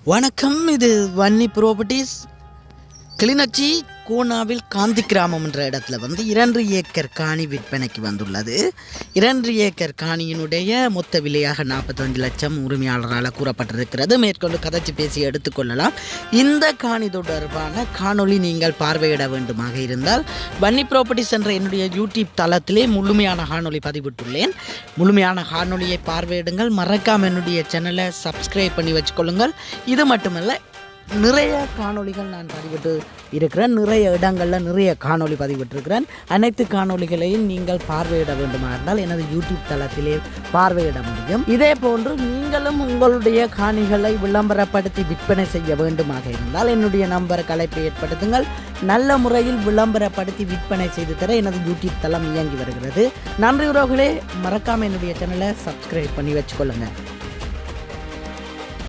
வணக்கம். இது வன்னி ப்ராப்பர்ட்டிஸ் கிளிநொச்சி கூனாவில் காந்தி கிராமம் என்ற இடத்துல 2 ஏக்கர் காணி விற்பனைக்கு வந்துள்ளது. 2 ஏக்கர் காணியினுடைய மொத்த விலையாக 45 லட்சம் உரிமையாளரால் கூறப்பட்டிருக்கிறது. மேற்கொண்டு கதைச்சு பேசி எடுத்துக்கொள்ளலாம். இந்த காணி தொடர்பான காணொளி நீங்கள் பார்வையிட வேண்டுமாக இருந்தால் வன்னி ப்ராப்பர்ட்டிஸ் என்ற என்னுடைய யூடியூப் தளத்திலே முழுமையான காணொளி பதிவிட்டுள்ளேன். முழுமையான காணொளியை பார்வையிடுங்கள். மறக்காமல் என்னுடைய சேனலை சப்ஸ்கிரைப் பண்ணி வச்சுக்கொள்ளுங்கள். இது மட்டுமல்ல, நிறைய காணொளிகள் நான் பதிவிட்டு இருக்கிறேன். நிறைய இடங்களில் நிறைய காணொளி பதிவிட்டிருக்கிறேன். அனைத்து காணொளிகளையும் நீங்கள் பார்வையிட வேண்டுமா இருந்தால் எனது யூடியூப் தளத்திலே பார்வையிட முடியும். இதே போன்று நீங்களும் உங்களுடைய காணிகளை விளம்பரப்படுத்தி விற்பனை செய்ய வேண்டுமாக இருந்தால் என்னுடைய நம்பருக்கு அழைப்பை ஏற்படுத்துங்கள். நல்ல முறையில் விளம்பரப்படுத்தி விற்பனை செய்து தர எனது யூடியூப் தளம் இயங்கி வருகிறது. நன்றி உறவுகளே. மறக்காமல் என்னுடைய சேனலை சப்ஸ்கிரைப் பண்ணி வச்சுக்கொள்ளுங்கள்.